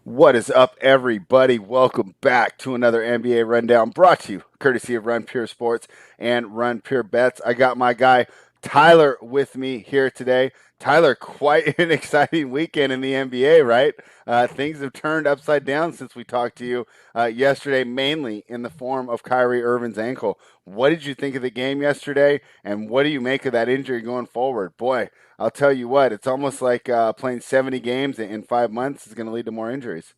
What is up, everybody? Welcome back to another NBA Rundown brought to you courtesy of Run Pure Sports and Run Pure Bets. I got my guy Tyler with me here today. Tyler, quite an exciting weekend in the NBA, right? Things have turned upside down since we talked to you yesterday, mainly in the form of Kyrie Irving's ankle. What did you think of the game yesterday, and what do you make of that injury going forward? Boy, I'll tell you what, it's almost like playing 70 games in 5 months is going to lead to more injuries.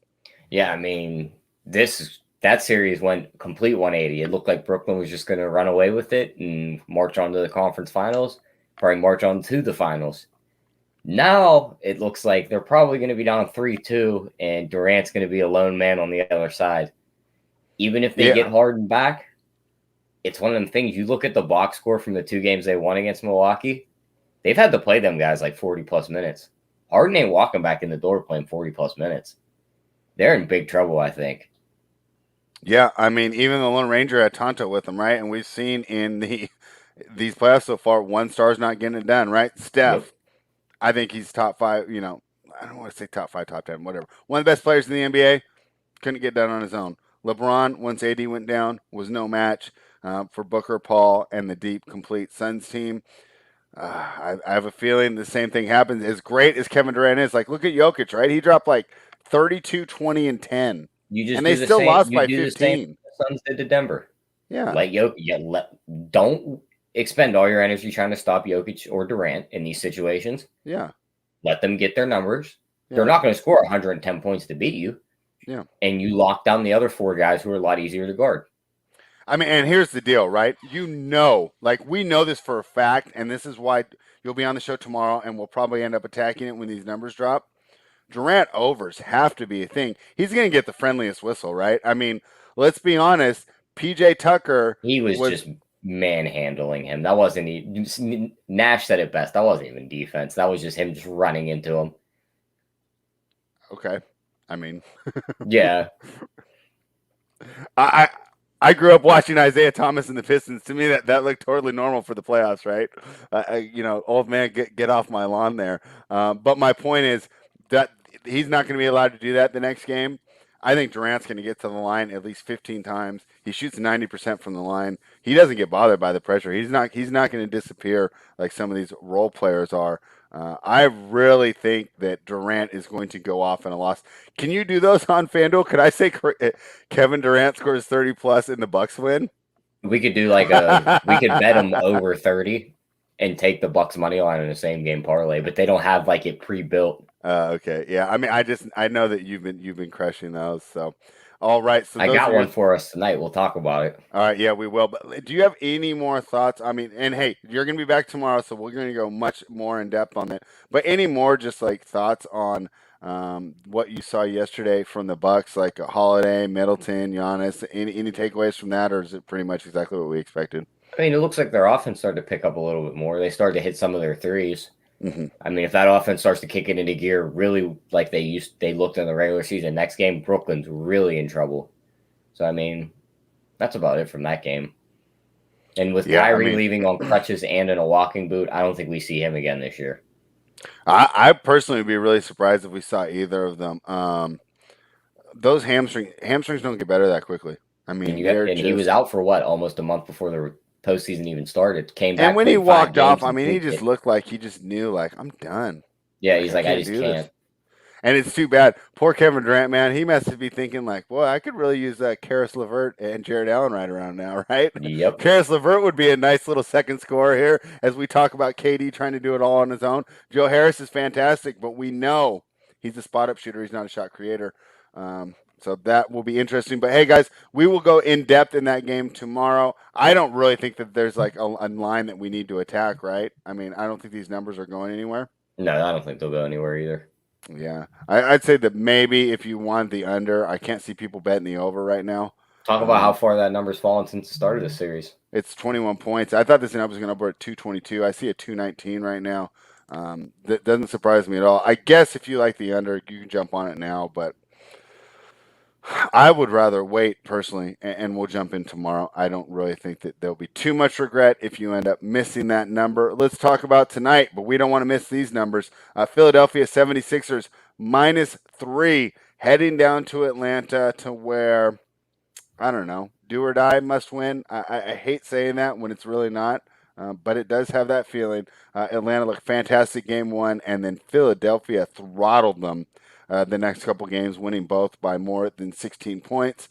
Yeah, I mean, that series went complete 180. It looked like Brooklyn was just going to run away with it and march on to the conference finals, probably march on to the finals. Now it looks like they're probably going to be down 3-2, and Durant's going to be a lone man on the other side. Even if they get Harden back, it's one of them things. You look at the box score from the 2 games they won against Milwaukee, they've had to play them guys like 40-plus minutes. Harden ain't walking back in the door playing 40-plus minutes. They're in big trouble, I think. Yeah, I mean, even the Lone Ranger had Tonto with them, right? And we've seen in these playoffs so far, one star's not getting it done, right? Steph, yep. I think he's top 5, I don't want to say top 5, top 10, whatever. One of the best players in the NBA, couldn't get done on his own. LeBron, once AD went down, was no match for Booker, Paul, and the deep, complete Suns team. I have a feeling the same thing happens. As great as Kevin Durant is, like, look at Jokic, right? He dropped like 32, 20, and 10. And they still lost by 15. The same the Suns did to Denver. Yeah. Let Jokic, don't expend all your energy trying to stop Jokic or Durant in these situations. Yeah. Let them get their numbers. Yeah. They're not going to score 110 points to beat you. Yeah. And you lock down the other 4 guys who are a lot easier to guard. I mean, and here's the deal, right? We know this for a fact, and this is why you'll be on the show tomorrow, and we'll probably end up attacking it when these numbers drop. Durant overs have to be a thing. He's going to get the friendliest whistle, right? I mean, let's be honest. PJ Tucker. He was just manhandling him. That wasn't Nash said it best. That wasn't even defense. That was just him just running into him. Okay. I mean. Yeah. I grew up watching Isaiah Thomas and the Pistons. To me, that looked totally normal for the playoffs, right? Old man, get off my lawn there. But my point is that he's not going to be allowed to do that the next game. I think Durant's going to get to the line at least 15 times. He shoots 90% from the line. He doesn't get bothered by the pressure. He's not going to disappear like some of these role players are. I really think that Durant is going to go off in a loss. Can you do those on FanDuel? Could I say Kevin Durant scores 30 plus and the Bucks win? We could do we could bet him over 30 and take the Bucks money line in the same game parlay, but they don't have it pre-built. Okay, yeah. I mean, I know that you've been crushing those. So, all right. So I got one for us tonight. We'll talk about it. All right, yeah, we will. But do you have any more thoughts? I mean, and hey, you're going to be back tomorrow, so we're going to go much more in depth on it. But any more just thoughts on what you saw yesterday from the Bucks, like Holiday, Middleton, Giannis? Any takeaways from that, or is it pretty much exactly what we expected? I mean, it looks like their offense started to pick up a little bit more. They started to hit some of their threes. Mm-hmm. I mean, if that offense starts to kick it into gear, really like they looked in the regular season, next game Brooklyn's really in trouble. So I mean, that's about it from that game. And with Kyrie leaving on crutches and in a walking boot, I don't think we see him again this year. I personally would be really surprised if we saw either of them. Those hamstrings don't get better that quickly. I mean, he was out for almost a month before the postseason even started. Came back, and when he walked off, I mean, he just looked like he just knew, I'm done. Yeah, he's like, I just can't. This. And it's too bad. Poor Kevin Durant, man. He must be thinking boy, I could really use Karis LeVert and Jared Allen right around now, right? Yep. Karis LeVert would be a nice little second scorer here as we talk about KD trying to do it all on his own. Joe Harris is fantastic, but we know he's a spot-up shooter. He's not a shot creator. So that will be interesting. But, hey, guys, we will go in-depth in that game tomorrow. I don't really think that there's, a line that we need to attack, right? I mean, I don't think these numbers are going anywhere. No, I don't think they'll go anywhere either. Yeah. I'd say that maybe if you want the under, I can't see people betting the over right now. Talk about how far that number's fallen since the start of the series. It's 21 points. I thought this number was going to be at 222. I see a 219 right now. That doesn't surprise me at all. I guess if you like the under, you can jump on it now, but I would rather wait personally, and we'll jump in tomorrow. I don't really think that there'll be too much regret if you end up missing that number. Let's talk about tonight, but we don't want to miss these numbers. Philadelphia 76ers -3 heading down to Atlanta to where, I don't know, do or die, must win. I hate saying that when it's really not, but it does have that feeling. Atlanta looked fantastic game one, and then Philadelphia throttled them the next couple games, winning both by more than 16 points.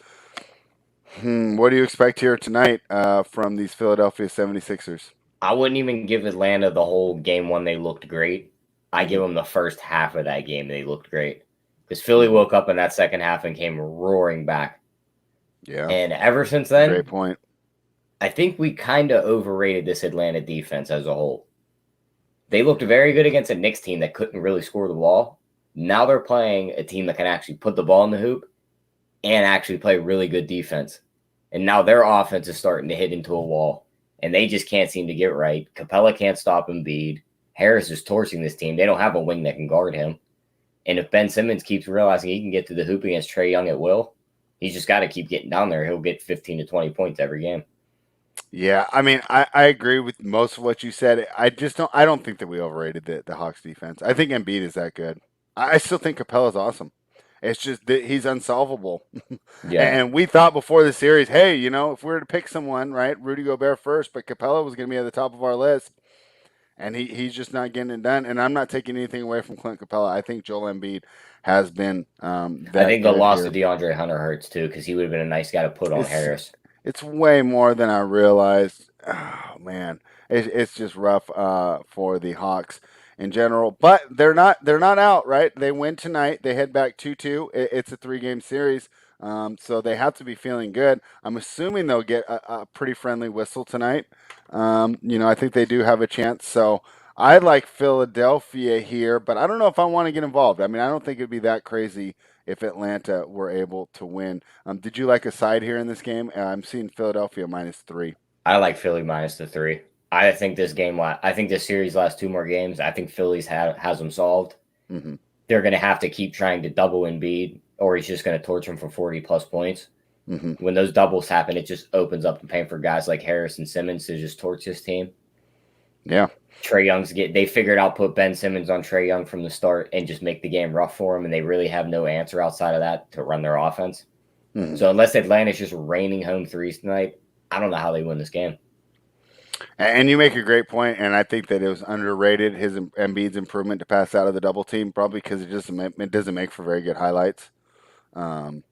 What do you expect here tonight from these Philadelphia 76ers? I wouldn't even give Atlanta the whole game one. They looked great. I give Mm-hmm. them the first half of that game. They looked great because Philly Mm-hmm. woke up in that second half and came roaring back. Yeah, And ever since great then, point. I think we kind of overrated this Atlanta defense as a whole. They looked very good against a Knicks team that couldn't really score the ball. Now they're playing a team that can actually put the ball in the hoop and actually play really good defense. And now their offense is starting to hit into a wall, and they just can't seem to get right. Capella can't stop Embiid. Harris is torching this team. They don't have a wing that can guard him. And if Ben Simmons keeps realizing he can get to the hoop against Trae Young at will, he's just got to keep getting down there. He'll get 15 to 20 points every game. Yeah, I mean, I agree with most of what you said. I don't think that we overrated the Hawks defense. I think Embiid is that good. I still think Capella's awesome. It's just that he's unsolvable. Yeah. And we thought before the series, hey, if we were to pick someone, right, Rudy Gobert first, but Capella was going to be at the top of our list, and he's just not getting it done. And I'm not taking anything away from Clint Capella. I think Joel Embiid has been I that think the good loss here. of DeAndre Hunter hurts too because he would have been a nice guy to put on It's Harris. it's way more than I realized. Oh man, it's just rough for the Hawks in general. But they're not out, right? They win tonight. They head back 2-2. It's a 3-game series, so they have to be feeling good. I'm assuming they'll get a pretty friendly whistle tonight. I think they do have a chance. So I like Philadelphia here, but I don't know if I want to get involved. I mean, I don't think it'd be that crazy if Atlanta were able to win. Did you like a side here in this game? I'm seeing Philadelphia -3. I like Philly minus the 3. I think this game. I think this series lasts 2 more games. I think Philly's has them solved. Mm-hmm. They're going to have to keep trying to double Embiid, or he's just going to torch him for 40 plus points. Mm-hmm. When those doubles happen, it just opens up the pain for guys like Harris and Simmons to just torch his team. Yeah. Trae Young's they figured out put Ben Simmons on Trae Young from the start and just make the game rough for him, and they really have no answer outside of that to run their offense. Mm-hmm. So unless Atlanta's just raining home threes tonight, I don't know how they win this game. And you make a great point, and I think that it was underrated his Embiid's improvement to pass out of the double team, probably because it doesn't make for very good highlights. Um,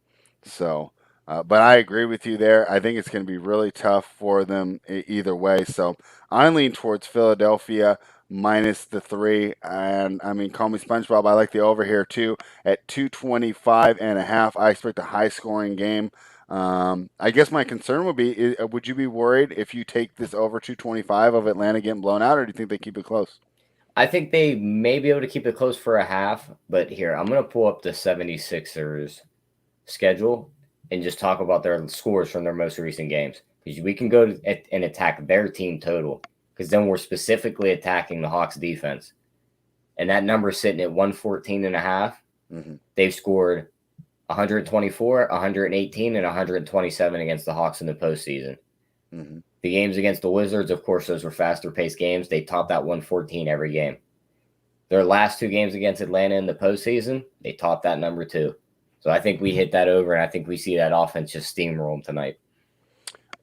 but I agree with you there. I think it's going to be really tough for them either way. So I lean towards Philadelphia -3. And I mean, call me SpongeBob. I like the over here too at 225.5. I expect a high scoring game. I guess my concern would be: would you be worried if you take this over 225 of Atlanta getting blown out, or do you think they keep it close? I think they may be able to keep it close for a half, but here, I'm going to pull up the 76ers schedule and just talk about their scores from their most recent games. Because we can go and attack their team total, because then we're specifically attacking the Hawks defense. And that number is sitting at 114.5. Mm-hmm. They've scored 124, 118, and 127 against the Hawks in the postseason. Mm-hmm. The games against the Wizards, of course, those were faster paced games. They topped that 114 every game. Their last 2 games against Atlanta in the postseason, they topped that number too. So I think we hit that over, and I think we see that offense just steamroll them tonight.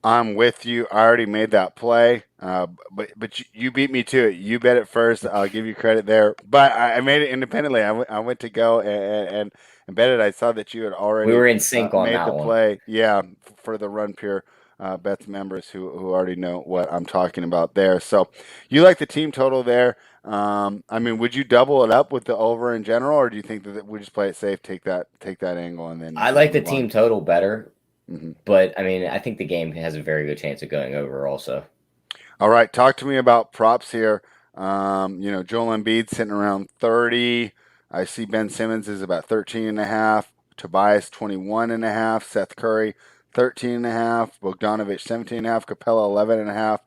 I'm with you. I already made that play, but you beat me to it. You bet it first. I'll give you credit there. But I made it independently. I went to go and bet it. I saw that you had We already were in sync on made that the one. play. Yeah, for the Run Pure Bets members who already know what I'm talking about there. So you like the team total there. I mean, would you double it up with the over in general, or do you think that we just play it safe, take that angle, and then I just like the move on? team total better, Mm-hmm. but I mean, I think the game has a very good chance of going over also. All right, talk to me about props here. Joel Embiid sitting around 30. I see Ben Simmons is about 13.5. Tobias 21.5. Seth Curry 13.5. Bogdanovich 17.5. Capella 11.5.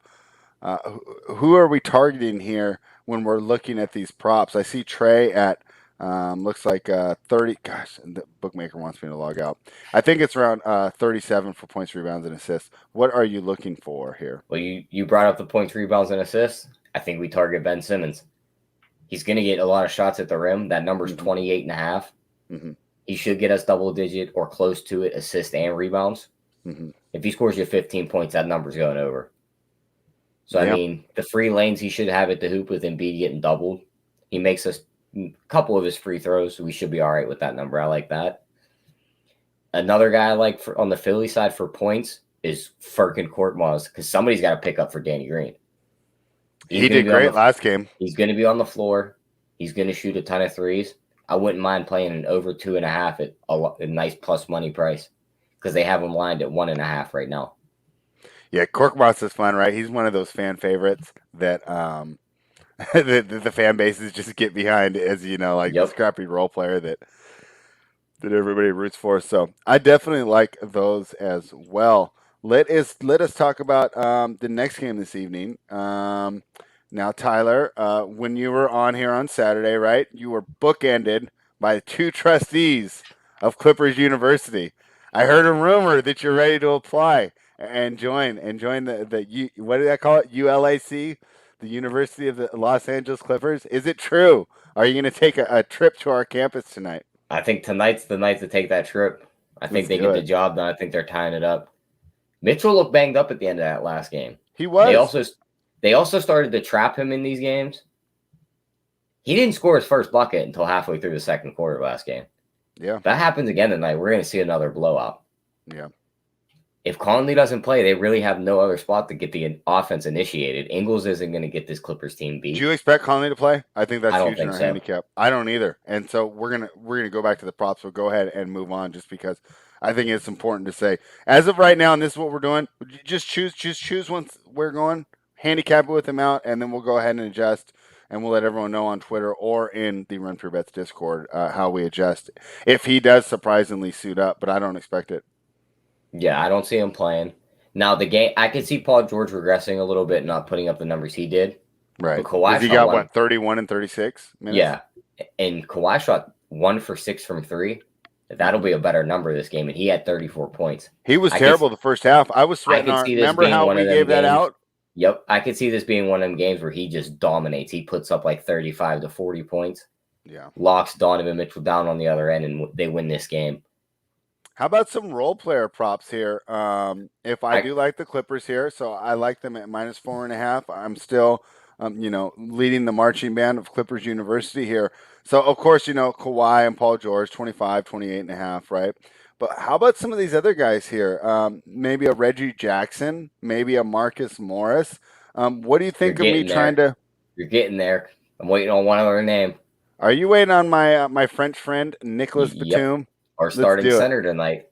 Who are we targeting here when we're looking at these props? I see Trey at looks like 30. Gosh, the bookmaker wants me to log out. I think it's around 37 for points, rebounds, and assists. What are you looking for here? Well, you brought up the points, rebounds, and assists. I think we target Ben Simmons. He's going to get a lot of shots at the rim. That number's Mm-hmm. 28.5. Mm-hmm. he should get us double digit or close to it, assists and rebounds. Mm-hmm. If he scores you 15 points, that number's going over. So, I Yeah. mean, the free lanes he should have at the hoop with Embiid getting doubled. He makes us a couple of his free throws, so we should be all right with that number. I like that. Another guy I like on the Philly side for points is Furkan Korkmaz, because somebody's got to pick up for Danny Green. He did great last game. He's going to be on the floor. He's going to shoot a ton of threes. I wouldn't mind playing an over 2.5 at a nice plus money price, because they have him lined at 1.5 right now. Yeah, Korkmaz is fun, right? He's one of those fan favorites that the fan bases just get behind, as you know, like the scrappy role player that everybody roots for. So I definitely like those as well. Let us talk about the next game this evening. Now, Tyler, when you were on here on Saturday, right, you were bookended by 2 trustees of Clippers University. I heard a rumor that you're ready to apply and join the what did I call it? ULAC, the University of the Los Angeles Clippers. Is it true? Are you going to take a trip to our campus tonight? I think tonight's the night to take that trip. I think they get the job done. I think they're tying it up. Mitchell looked banged up at the end of that last game. He was. They also started to trap him in these games. He didn't score his first bucket until halfway through the second quarter last game. Yeah. If that happens again tonight, we're going to see another blowout. Yeah. If Conley doesn't play, they really have no other spot to get the offense initiated. Ingles isn't going to get this Clippers team beat. Do you expect Conley to play? I think that's huge in our handicap. I don't either. And so we're gonna go back to the props. So go ahead and move on, just because I think it's important to say, as of right now, and this is what we're doing. Just choose once we're going, handicap it with him out, and then we'll go ahead and adjust. And we'll let everyone know on Twitter or in the Run for Bets Discord how we adjust if he does surprisingly suit up. But I don't expect it. Yeah, I don't see him playing. Now, the game, I could see Paul George regressing a little bit, not putting up the numbers he did. Right. Because he got, 31 and 36 minutes? Yeah. And Kawhi shot 1 for 6 from 3. That'll be a better number this game, and he had 34 points. He was terrible the first half. I was sweating. Remember how we gave that out? Yep. I could see this being one of them games where he just dominates. He puts up like 35 to 40 points. Yeah. Locks Donovan Mitchell down on the other end, and they win this game. How about some role player props here? If I do like the Clippers here, so I like them at -4.5. I'm still, leading the marching band of Clippers University here. So, of course, Kawhi and Paul George, 25, 28.5, right? But how about some of these other guys here? Maybe a Reggie Jackson, maybe a Marcus Morris. What do you think of me trying to? You're getting there. I'm waiting on one other name. Are you waiting on my French friend, Nicholas Batum? Our starting center tonight.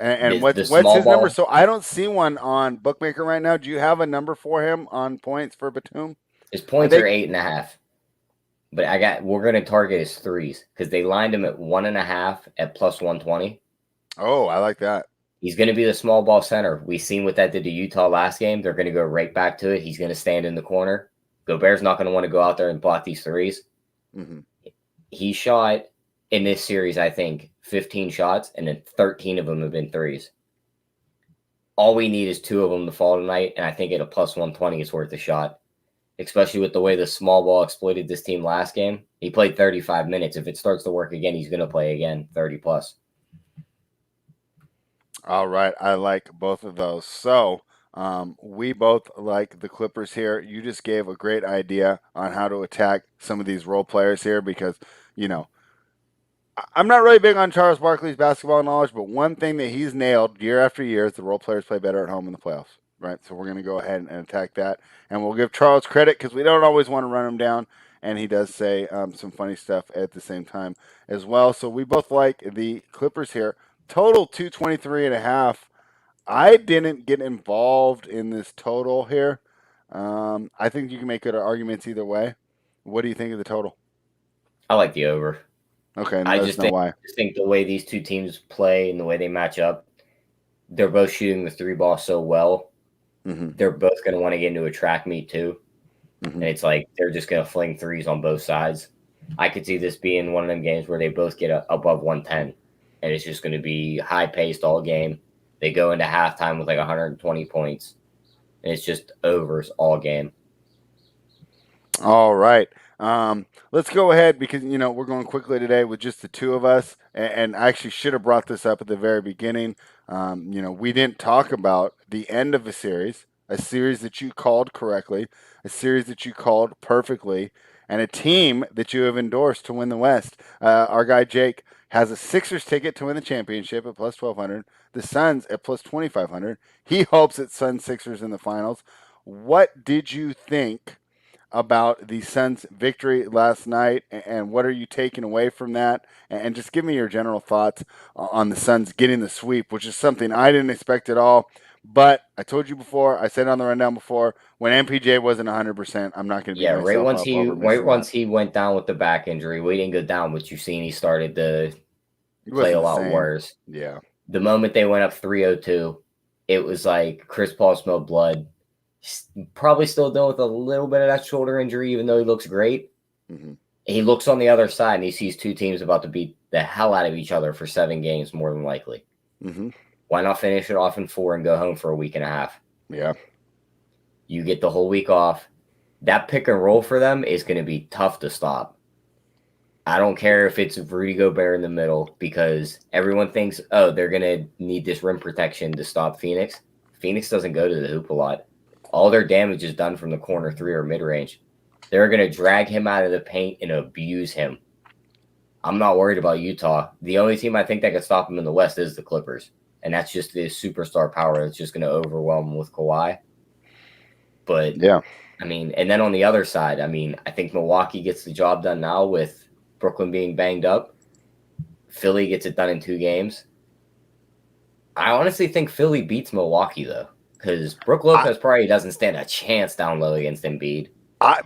And what's his number? So I don't see one on Bookmaker right now. Do you have a number for him on points for Batum? His points are 8.5. But we're going to target his threes because they lined him at 1.5 at +120. Oh, I like that. He's going to be the small ball center. We've seen what that did to Utah last game. They're going to go right back to it. He's going to stand in the corner. Gobert's not going to want to go out there and block these threes. Mm-hmm. He shot in this series, I think, 15 shots, and then 13 of them have been threes. All we need is 2 of them to fall tonight, and I think at a +120 is worth a shot, especially with the way the small ball exploited this team last game. He played 35 minutes. If it starts to work again, he's going to play again, 30+. All right. I like both of those. So we both like the Clippers here. You just gave a great idea on how to attack some of these role players here because, I'm not really big on Charles Barkley's basketball knowledge, but one thing that he's nailed year after year is the role players play better at home in the playoffs, right? So we're going to go ahead and attack that. And we'll give Charles credit because we don't always want to run him down. And he does say some funny stuff at the same time as well. So we both like the Clippers here. Total 223.5. I didn't get involved in this total here. I think you can make good arguments either way. What do you think of the total? I like the over. Okay, I just think the way these two teams play and the way they match up, they're both shooting the 3 ball so well. Mm-hmm. They're both going to want to get into a track meet too. Mm-hmm. And it's like they're just going to fling threes on both sides. I could see this being one of them games where they both get above 110. And it's just going to be high-paced all game. They go into halftime with like 120 points. And it's just overs all game. All right. Let's go ahead because we're going quickly today with just the two of us, and I actually should have brought this up at the very beginning. We didn't talk about the end of a series that you called correctly, a series that you called perfectly, and a team that you have endorsed to win the West. Our guy Jake has a Sixers ticket to win the championship at plus 1,200. The Suns at plus 2,500. He hopes it's Suns Sixers in the finals. What did you think about the Suns' victory last night, and what are you taking away from that? And just give me your general thoughts on the Suns getting the sweep, which is something I didn't expect at all. But I told you before, I said on the rundown before, when MPJ wasn't 100%, I'm not going to beat Yeah, myself up over right missing that. once he went down with the back injury, we didn't go down, but you seen he started to It play a wasn't the lot same. worse. Yeah. The moment they went up 3-0-2, it was like Chris Paul smelled blood. Probably still dealing with a little bit of that shoulder injury, even though he looks great. Mm-hmm. He looks on the other side and he sees two teams about to beat the hell out of each other for 7 games, more than likely. Mm-hmm. Why not finish it off in 4 and go home for a week and a half? Yeah. You get the whole week off. That pick and roll for them is going to be tough to stop. I don't care if it's Rudy Gobert in the middle because everyone thinks, oh, they're going to need this rim protection to stop Phoenix. Phoenix doesn't go to the hoop a lot. All their damage is done from the corner 3 or mid-range. They're going to drag him out of the paint and abuse him. I'm not worried about Utah. The only team I think that could stop him in the West is the Clippers. And that's just the superstar power that's just going to overwhelm him with Kawhi. But, Yeah. and then on the other side, I think Milwaukee gets the job done now with Brooklyn being banged up. Philly gets it done in 2 games. I honestly think Philly beats Milwaukee, though, because Brook Lopez probably doesn't stand a chance down low against Embiid.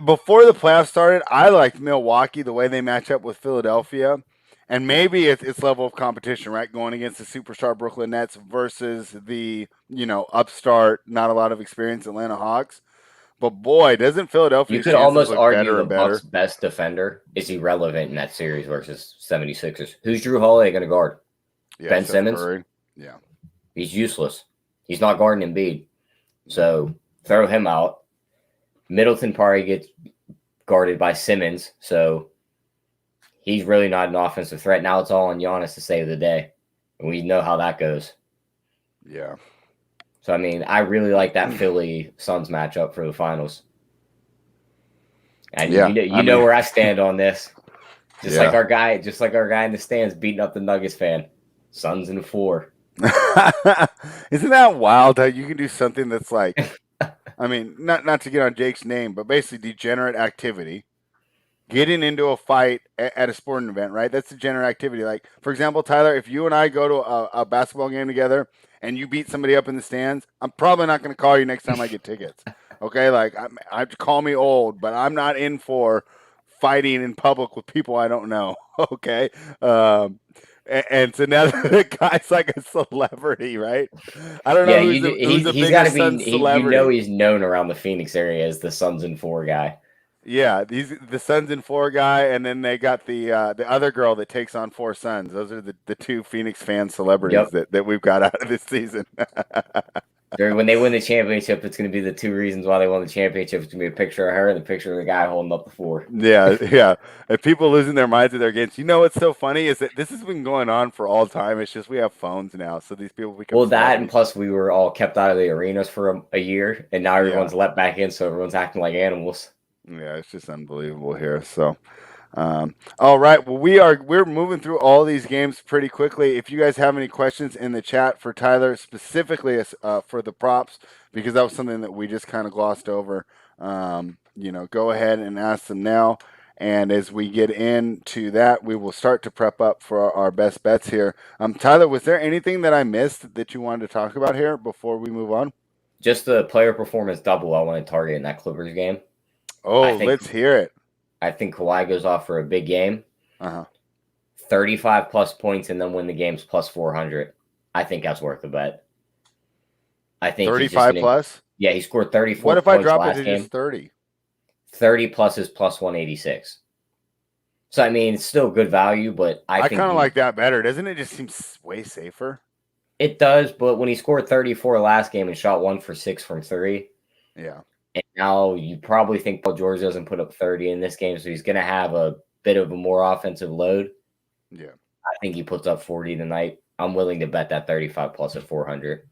Before the playoffs started, I liked Milwaukee, the way they match up with Philadelphia. And maybe it's level of competition, right? Going against the superstar Brooklyn Nets versus the, upstart, not a lot of experience Atlanta Hawks. But boy, doesn't You Philadelphia's could chances almost look argue better the and Bucks' better? best defender is irrelevant in that series versus 76ers. Who's Drew Holiday going to guard? Yeah, Ben Seth Simmons? Curry. Yeah. He's useless. He's not guarding Embiid. So throw him out. Middleton probably gets guarded by Simmons. So he's really not an offensive threat. Now it's all on Giannis to save the day. And we know how that goes. Yeah. So, I really like that Philly Suns matchup for the finals. And Yeah. you know where I stand on this. Just Yeah. like our guy in the stands beating up the Nuggets fan. Suns in 4. Isn't that wild how you can do something that's like, not to get on Jake's name, but basically degenerate activity, getting into a fight at a sporting event, right? That's degenerate activity. Like, for example, Tyler, if you and I go to a basketball game together and you beat somebody up in the stands, I'm probably not going to call you next time I get tickets. Okay, like I call me old, but I'm not in for fighting in public with people I don't know. Okay, and so now the guy's like a celebrity, right? I don't Yeah, know who's a he's bigger got to be. Suns celebrity. He's known around the Phoenix area as the Suns in 4 guy. Yeah, these the Suns in 4 guy, and then they got the other girl that takes on 4 sons. Those are the 2 Phoenix fan celebrities Yep. that we've got out of this season. When they win the championship, it's going to be the 2 reasons why they won the championship. It's going to be a picture of her and a picture of the guy holding up the 4. Yeah. And people losing their minds at their games. You know what's so funny is that this has been going on for all time. It's just we have phones now, so these people become Well, that and celebrities. plus we were all kept out of the arenas for a year, and now Yeah. everyone's let back in, so everyone's acting like animals. Yeah, it's just unbelievable here. So, all right. Well, we're moving through all these games pretty quickly. If you guys have any questions in the chat for Tyler, specifically for the props, because that was something that we just kind of glossed over, go ahead and ask them now. And as we get into that, we will start to prep up for our best bets here. Tyler, was there anything that I missed that you wanted to talk about here before we move on? Just the player performance double I want to target in that Clippers game. Oh, let's hear it. I think Kawhi goes off for a big game. 35 plus points and then win the games plus 400. I think that's worth the bet. I think 35 plus? Yeah, he scored 34 What if points I drop last it to game. just 30? 30 plus is plus 186. So, it's still good value, but I think kind of like that better. Doesn't it just seem way safer? It does, but when he scored 34 last game and shot 1 for 6 from 3, yeah, And now you probably think Paul George doesn't put up 30 in this game, so he's going to have a bit of a more offensive load. Yeah. I think he puts up 40 tonight. I'm willing to bet that 35 plus at 400.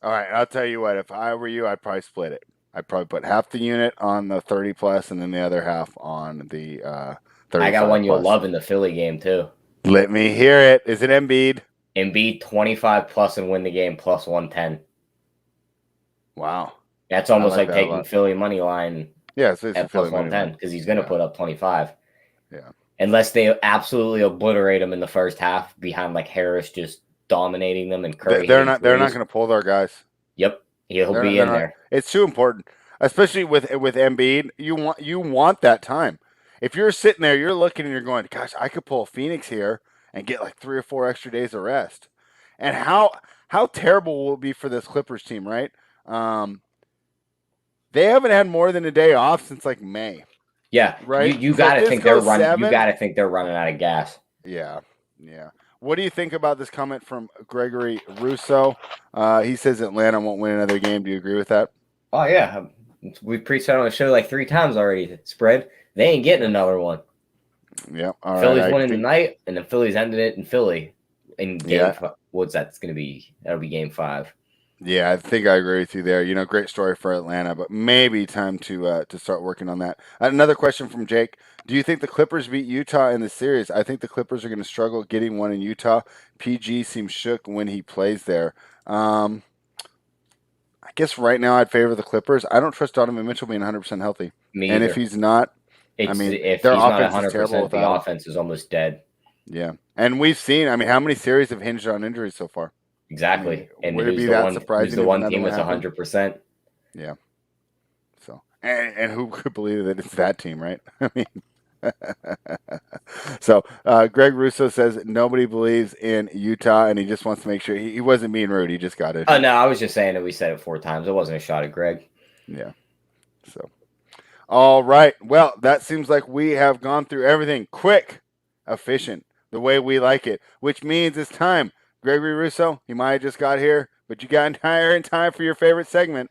All right, I'll tell you what. If I were you, I'd probably split it. I'd probably put half the unit on the 30 plus, and then the other half on the I got 35 one you'll plus. love in the Philly game, too. Let me hear it. Is it Embiid? Embiid 25 plus and win the game plus 110. Wow. That's almost like like that a taking lot. Philly money line Yeah, it's a at Philly plus money 110 line. because he's going to Yeah. put up 25. Yeah. Unless they absolutely obliterate him in the first half behind like Harris just dominating them and Curry They're hitting not. They're not threes. going to pull their guys. Yep, he'll be They're in not. there. It's too important, especially with Embiid. You want that time. If you're sitting there, you're looking and you're going, "Gosh, I could pull Phoenix here and get like 3 or 4 extra days of rest." And how terrible will it be for this Clippers team, right? Um, they haven't had more than a day off since like May, Yeah, right? you So got if to this think they're goes running. You got 7, to think they're running out of gas. yeah, yeah. What do you think about this comment from Gregory Russo? He says Atlanta won't win another game. Do you agree with that? Oh yeah, we've preached that on the show like 3 times already. Spread. They ain't getting another one. Yeah. All right. Philly's I winning think. tonight, and then Philly's ended it in Philly in game. Yeah. What's that? It's going to be. That'll be game 5. Yeah, I think I agree with you there. Great story for Atlanta, but maybe time to start working on that. Another question from Jake: do you think the Clippers beat Utah in the series? I think the Clippers are going to struggle getting one in Utah. PG seems shook when he plays there. Um, I guess right now I'd favor the Clippers. I don't trust Donovan Mitchell being 100% healthy, Me and if either. he's not, I It's mean if their he's not offense is terrible 100%, the without him. offense is almost dead. Yeah, and we've seen. I mean, how many series have hinged on injuries so far? I mean, Exactly. And would it be that who's surprising the if one another team one that's happened? 100%? Yeah. So, and who could believe that it's that team, right? I mean, so Greg Russo says nobody believes in Utah, and he just wants to make sure he wasn't being rude. He just got it. Oh no, I was just saying that we said it 4 times. It wasn't a shot at Greg. Yeah. So, all right. Well, that seems like we have gone through everything quick, efficient, the way we like it, which means it's time. Gregory Russo, he might have just got here, but you got entire in time for your favorite segment,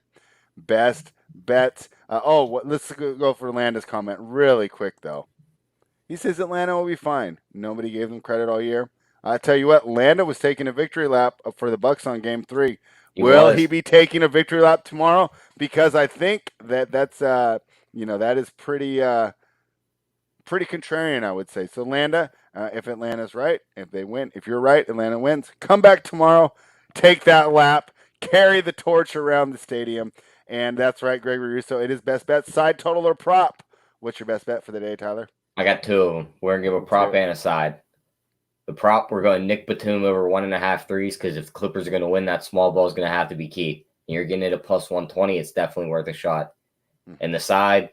best bets. Let's go for Landa's comment really quick though. He says Atlanta will be fine. Nobody gave them credit all year. I tell you what, Landa was taking a victory lap for the Bucks on Game 3. He Will he was. be taking a victory lap tomorrow? Because I think that's that is pretty contrarian, I would say. So Landa, if Atlanta's right, if they win, if you're right, Atlanta wins. Come back tomorrow, take that lap, carry the torch around the stadium, and that's right, Gregory Russo. It is best bet, side total or prop. What's your best bet for the day, Tyler? I got 2 of them. We're gonna give a Let's hear prop it. and a side. The prop, we're going Nick Batum over 1.5 threes because if the Clippers are going to win, that small ball is going to have to be key. And you're getting it at plus 120. It's definitely worth a shot. And the side,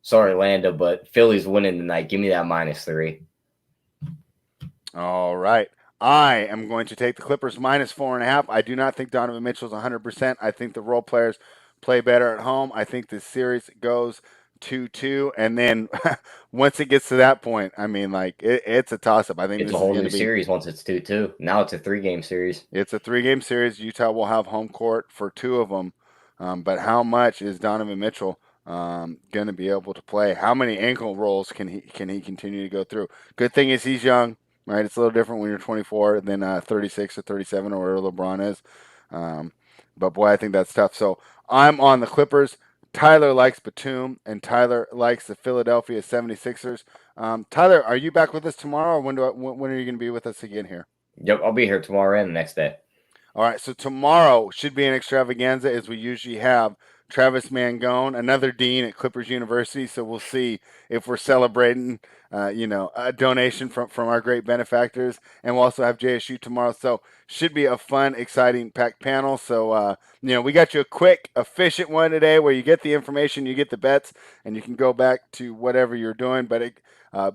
sorry, Landa, but Philly's winning tonight. Give me that -3. All right. I am going to take the Clippers -4.5. I do not think Donovan Mitchell's 100%. I think the role players play better at home. I think this series goes 2-2. And then once it gets to that point, I mean, like, it's a toss up. I think It's this a is whole going new to be. series once it's 2-2. Now it's a 3-game series. It's a 3-game series. Utah will have home court for 2 of them. But how much is Donovan Mitchell going to be able to play? How many ankle rolls can he continue to go through? Good thing is he's young, right? It's a little different when you're 24 than 36 or 37 or where LeBron is. But boy, I think that's tough. So I'm on the Clippers. Tyler likes Batum, and Tyler likes the Philadelphia 76ers. Tyler, are you back with us tomorrow, or when are you going to be with us again here? Yep, I'll be here tomorrow and the next day. All right, so tomorrow should be an extravaganza as we usually have. Travis Mangone, another dean at Clippers University. So we'll see if we're celebrating, a donation from our great benefactors, and we'll also have JSU tomorrow. So should be a fun, exciting, packed panel. So we got you a quick, efficient one today, where you get the information, you get the bets, and you can go back to whatever you're doing. But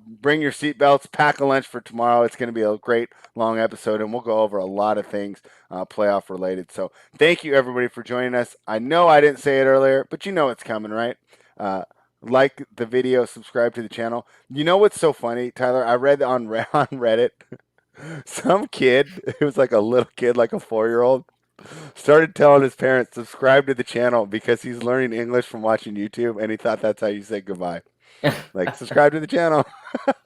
bring your seatbelts, pack a lunch for tomorrow. It's going to be a great long episode, and we'll go over a lot of things playoff related. So thank you everybody for joining us. I know I didn't say it earlier, but you know it's coming, right? Like the video, subscribe to the channel. You know what's so funny, Tyler? I read on Reddit, some kid, it was like a little kid, like a 4-year-old. Started telling his parents subscribe to the channel because he's learning English from watching YouTube, and he thought that's how you say goodbye. Like subscribe to the channel.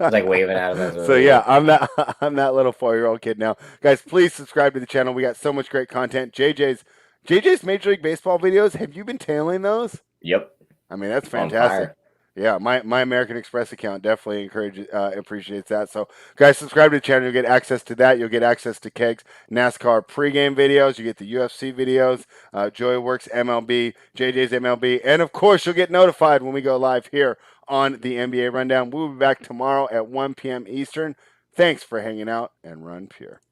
Like waving at him as we're So yeah, leaving. I'm that little 4-year-old kid now. Guys, please subscribe to the channel. We got so much great content. JJ's Major League Baseball videos. Have you been tailing those? Yep, I mean, that's on fantastic. fire. Yeah, my American Express account definitely appreciates that. So, guys, subscribe to the channel. You'll get access to that. You'll get access to Keg's NASCAR pregame videos. You get the UFC videos, Joey Works MLB, JJ's MLB, and of course, you'll get notified when we go live here on the NBA Rundown. We'll be back tomorrow at 1 p.m. Eastern. Thanks for hanging out and run pure.